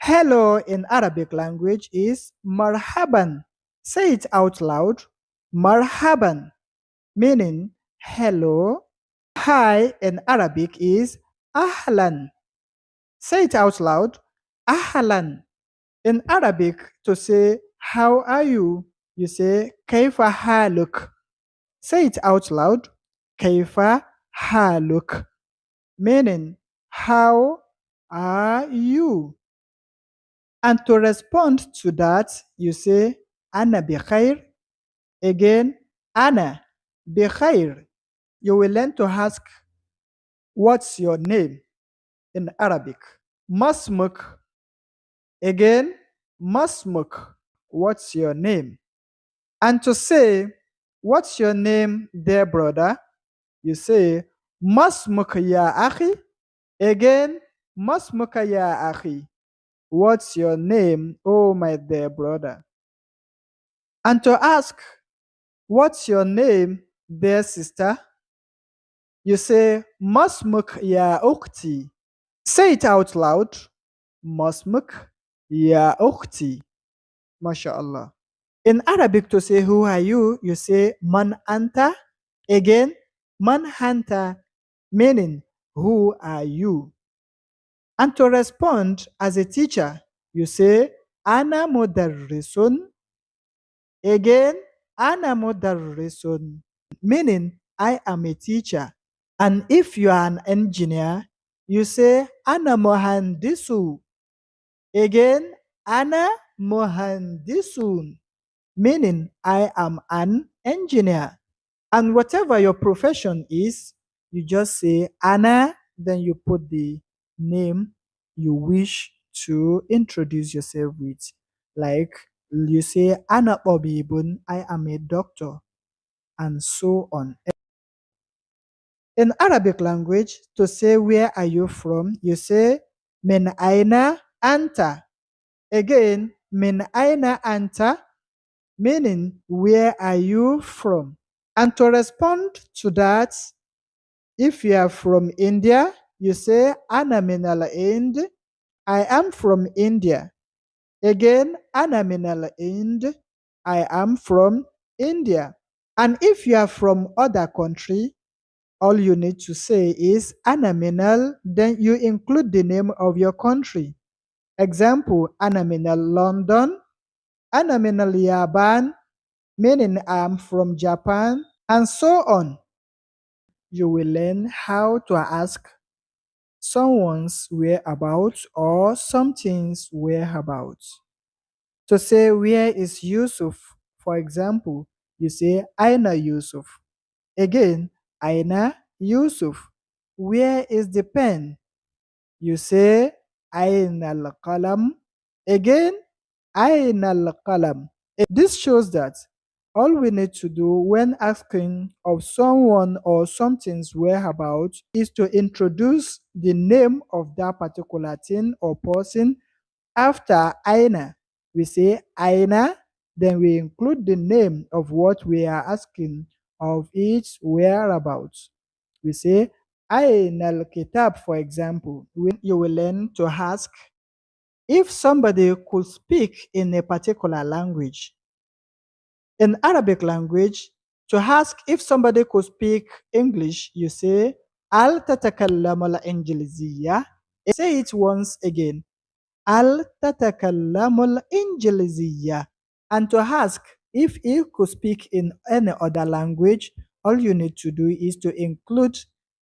Hello in Arabic language is marhaban. Say it out loud. Marhaban, meaning hello. Hi in Arabic is ahlan. Say it out loud. Ahlan. In Arabic, to say how are you say kaifa haluk. Say it out loud. Kaifa haluk, meaning how are you? And to respond to that, you say ana bikhair. Again, ana bikhair. You will learn to ask what's your name in Arabic. Masmuk. Again, masmuk. What's your name? And to say what's your name, dear brother, you say masmuk ya akhi. Again, masmuk ya akhi. What's your name, oh my dear brother? And to ask, what's your name, dear sister? You say, Masmuk ya ukhti. Say it out loud. Masmuk ya ukhti. MashaAllah. In Arabic, to say, who are you say, Man anta. Again, Man hanta, meaning, who are you? And to respond as a teacher, you say, Ana mudarrisun. Again, ana mudarrisun, meaning I am a teacher. And if you are an engineer, you say ana mohandisu. Again, ana mohandisun, meaning I am an engineer. And whatever your profession is, you just say ana, then you put the name you wish to introduce yourself with. Like you say ana tabibun, I am a doctor, and so on. In Arabic language, to say where are you from, you say min aina anta. Again, min aina anta, meaning where are you from? And to respond to that, if you are from India, you say ana min al Ind. I am from India. Again, ana min al Ind. I am from India. And if you are from other country, all you need to say is ana minal, then you include the name of your country. Example, ana minal London, ana minal Yaban, meaning I'm from Japan, and so on. You will learn how to ask someone's whereabouts or something's whereabouts. To say where is Yusuf, for example, you say Aina Yusuf. Again, Aina Yusuf. Where is the pen? You say Aina al-qalam. Again, Aina al-qalam. This shows that all we need to do when asking of someone or something's whereabouts is to introduce the name of that particular thing or person after Aina. We say Aina, then we include the name of what we are asking of its whereabouts. We say Aina al-kitab, for example. You will learn to ask if somebody could speak in a particular language. In Arabic language, to ask if somebody could speak English, you say Al tatakallamu al-Injiliziyya. Say it once again. Al tatakallamu al-Injiliziyya. And to ask if he could speak in any other language, all you need to do is to include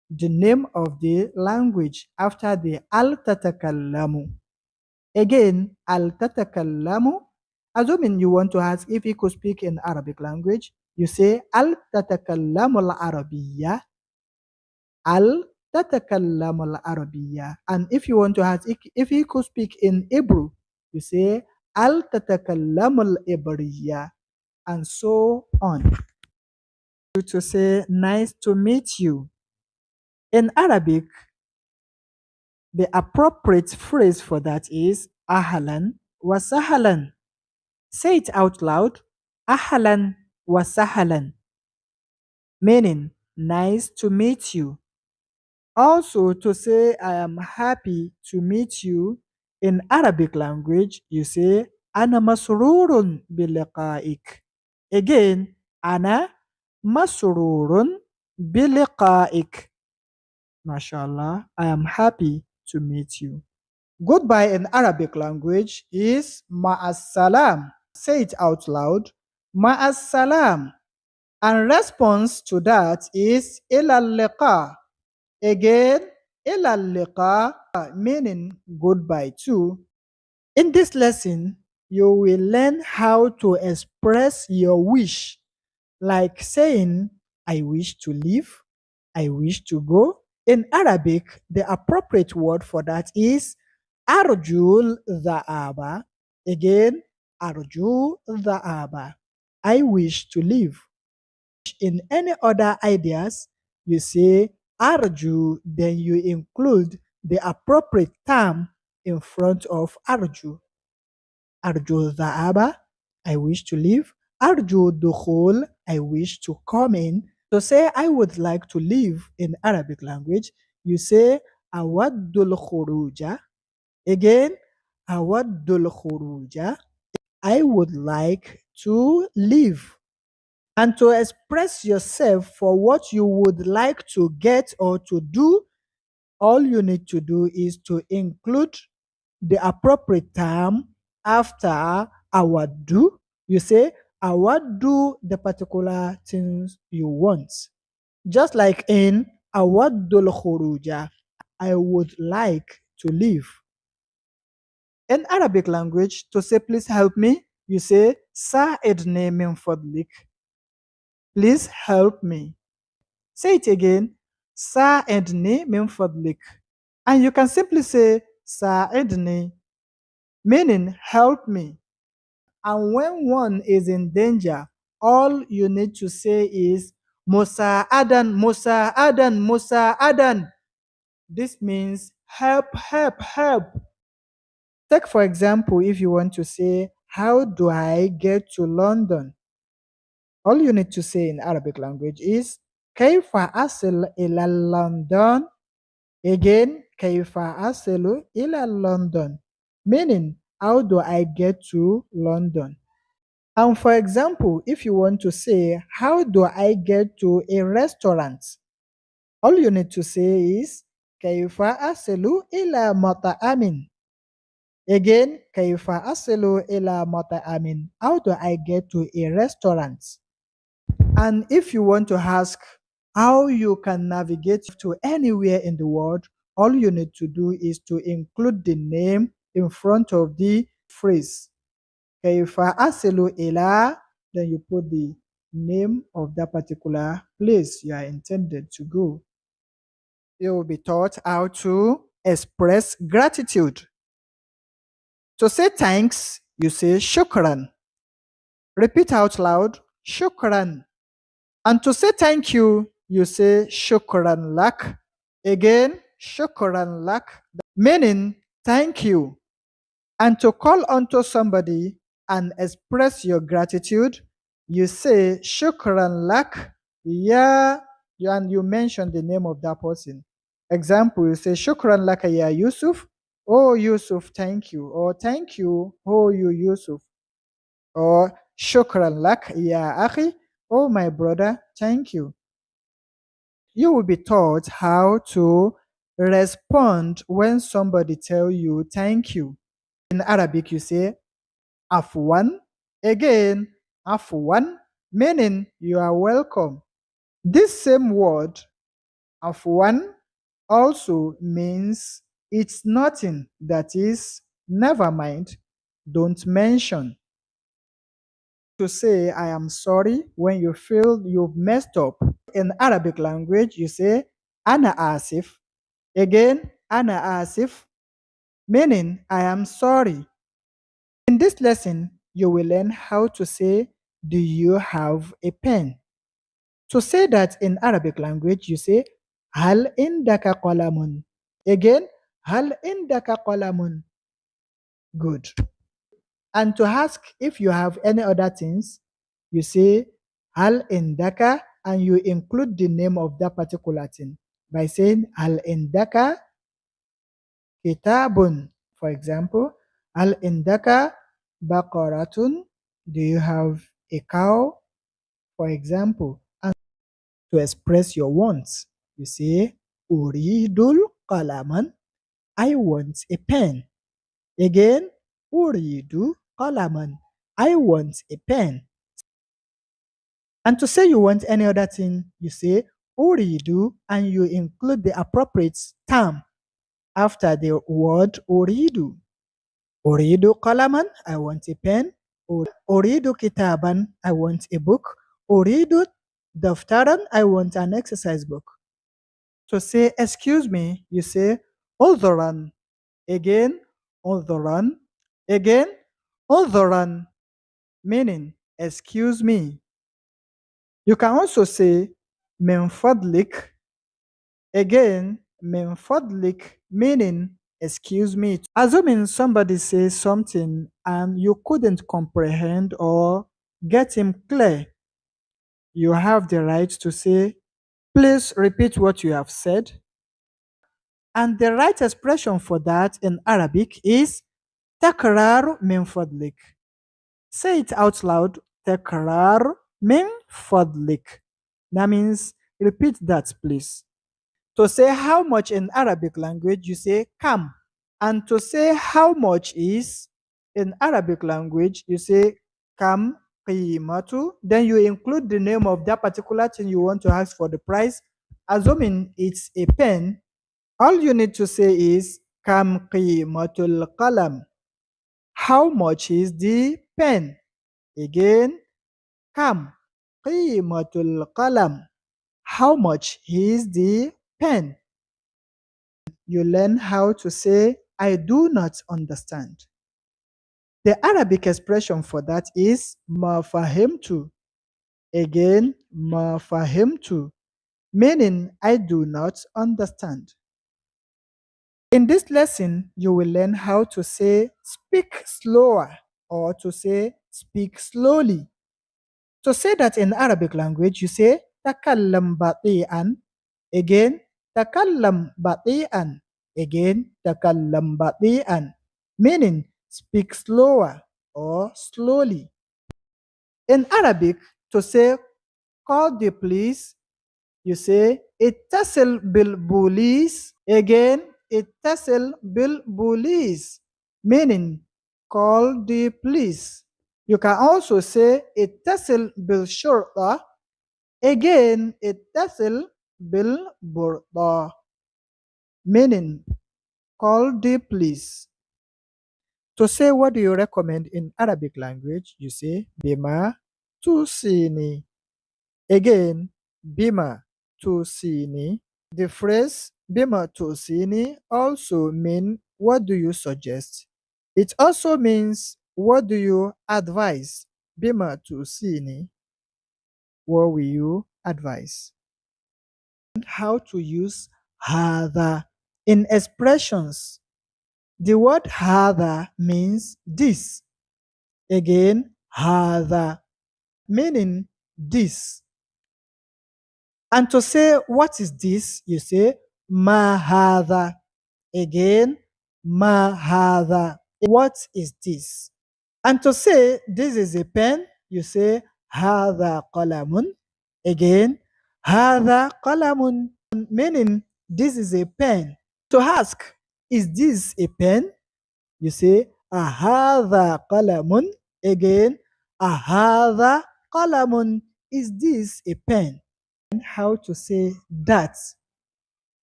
the name of the language after the al tatakallamu. Again, al tatakallamu. Assuming you want to ask if he could speak in Arabic language, you say al tatakallamu al-Arabiyya. Al tatakallamu al-Arabiyya. And if you want to ask if he could speak in Hebrew, you say al tatakallamu al-Ibriyya, and so on. To say nice to meet you. In Arabic, the appropriate phrase for that is ahlan wa sahlan. Say it out loud. Ahlan wa sahlan, meaning nice to meet you. Also, to say I am happy to meet you In Arabic language, you say, Ana masrurun biliqa'ik. Again, Ana masrurun biliqa'ik. MashaAllah, I am happy to meet you. Goodbye in Arabic language is ma'assalam. Say it out loud. Ma'assalam. And response to that is ilal liqa. Again, ilal liqa, meaning goodbye too. In this lesson, you will learn how to express your wish, like saying, I wish to live, I wish to go. In Arabic, the appropriate word for that is arjul dha'aba. Again, arjul dha'aba. I wish to live. In any other ideas, you say arju, then you include the appropriate term in front of arju. Arju dha'aba, I wish to live. Arju dukhul, I wish to come in. To say I would like to live in Arabic language, you say awaddul khuruja. Again, awaddul khuruja, I would like to live. And to express yourself for what you would like to get or to do, all you need to do is to include the appropriate term after our do. You say, I would do the particular things you want. Just like in awaddul khuruja, I would like to live. In Arabic language, to say please help me, you say sa'idni min fadlik. Please help me. Say it again. Sa'idni min fadlik. And you can simply say sa'idni, meaning help me. And when one is in danger, all you need to say is Musa'adan, Musa'adan, Musa'adan. This means help, help, help. Take for example, if you want to say, how do I get to London? All you need to say in Arabic language is كيف أصل إلى لندن. Again, كيف أصل إلى London, meaning how do I get to London? And for example, if you want to say, how do I get to a restaurant? All you need to say is كيف أصل إلى مطعم. Again, كيف أصل إلى مطعم, how do I get to a restaurant? And if you want to ask how you can navigate to anywhere in the world, all you need to do is to include the name in front of the phrase. كيف أصل إلى, then you put the name of that particular place you are intended to go. You will be taught how to express gratitude. To say thanks, you say shukran. Repeat out loud, shukran. And to say thank you, you say shukran lak. Again, shukran lak, meaning thank you. And to call onto somebody and express your gratitude, you say shukran lak, yeah, and you mention the name of that person. Example, you say shukran lak ya Yusuf. Oh Yusuf, thank you. Or thank you, oh you Yusuf. Or shukran lak ya akhi. Oh my brother, thank you. You will be taught how to respond when somebody tell you thank you. In Arabic, you say afwan. Again, afwan, meaning you are welcome. This same word, afwan, also means it's nothing, that is, never mind, don't mention. To say I am sorry when you feel you've messed up. In Arabic language, you say ana asif. Again, ana asif, meaning I am sorry. In this lesson, you will learn how to say, do you have a pen? To say that in Arabic language, you say, hal indaka qalamun. Again, hal indaka qalamun. Good. And to ask if you have any other things, you say, hal indaka, and you include the name of that particular thing by saying, hal indaka kitabun. For example, Al indaka baqaratun. Do you have a cow? For example, and to express your wants, you say Uridul qalaman. I want a pen. Again, Uridu qalaman. I want a pen. And to say you want any other thing, you say Uridu and you include the appropriate term after the word Uridu. Uridu qalaman, I want a pen. Uridu kitaban, I want a book. Uridu daftaran, I want an exercise book. To say excuse me, you say udhuran. Again, udhuran. Again, udhuran, meaning excuse me. You can also say min fadlik. Again, min fadlik, meaning excuse me. Assuming somebody says something and you couldn't comprehend or get him clear, you have the right to say, please repeat what you have said. And the right expression for that in Arabic is takrar min fadlik. Say it out loud. Takrar min fadlik. That means repeat that, please. To say how much in Arabic language, you say kam. And to say how much is in Arabic language, you say kam qimatu. Then you include the name of that particular thing you want to ask for the price. Assuming it's a pen, all you need to say is kam qimatul qalam. How much is the pen? Again, kam qimatul qalam. How much is the pen? You learn how to say I do not understand. The Arabic expression for that is ma fahimtu. Again, ma fahimtu, meaning I do not understand. In this lesson, you will learn how to say speak slower or to say speak slowly. To say that in Arabic language, you say takallam bati'an. Again, takallam bati'an. Again, takallam bati'an, meaning speak slower or slowly. In Arabic, to say call the police, you say ittasil bil police. Again, ittasil bil police, meaning call the police. You can also say ittasil bil shurta. Again, ittasil bil burda, meaning call the police. To say what do you recommend in Arabic language, you say bima tusini. Again, bima tusini. The phrase bima tusini also mean what do you suggest? It also means what do you advise? Bima tusini. What will you advise? How to use hada in expressions. The word hada means this. Again, hada, meaning this. And to say what is this, you say ma hada. Again, ma hada. What is this? And to say this is a pen, you say hada qalamun. Again, hada qalamun, meaning this is a pen. To ask, is this a pen? You say ahadha qalamun. Again, ahadha qalamun. Is this a pen? How to say that?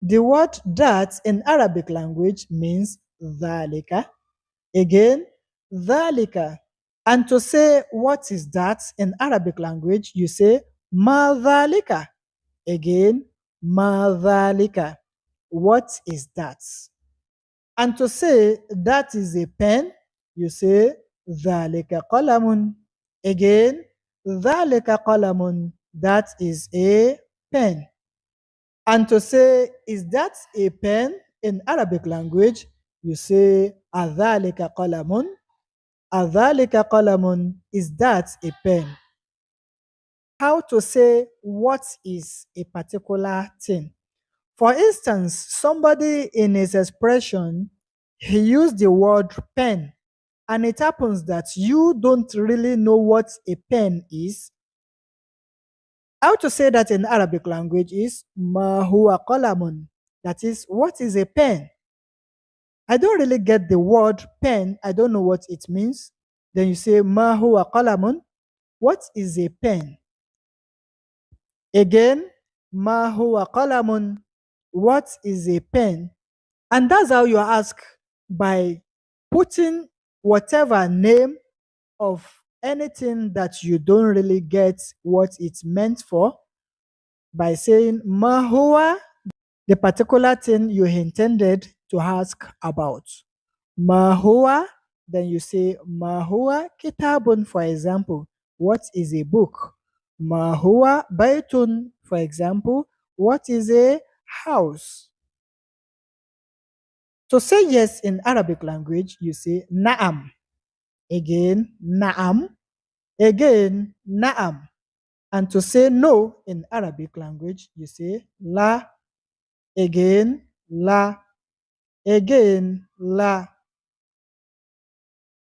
The word that in Arabic language means dhalika. Again, dhalika. And to say what is that in Arabic language, you say ma dhalika. Again, ma dhalika. What is that? And to say that is a pen, you say dhalika qalamun. Again, dhalika qalamun. That is a pen. And to say, is that a pen in Arabic language? You say, adhalika qalamun. Adhalika qalamun. Is that a pen? How to say what is a particular thing? For instance, somebody in his expression He used the word pen, and it happens that you don't really know what a pen is. How to say that in Arabic language is ma huwa qalamun. That is, what is a pen? I don't really get the word pen. I don't know what it means. Then you say ma huwa qalamun. What is a pen? Again, ma huwa qalamun. What is a pen? And that's how you ask, by putting whatever name of anything that you don't really get what it's meant for, by saying ma huwa, the particular thing you intended to ask about. Ma huwa, then you say ma huwa kitabun, for example, what is a book? Ma huwa baytun, for example, what is a house? To say yes in Arabic language, you say na'am. Again, na'am. Again, na'am. And to say no in Arabic language, you say la. Again, la. Again, la.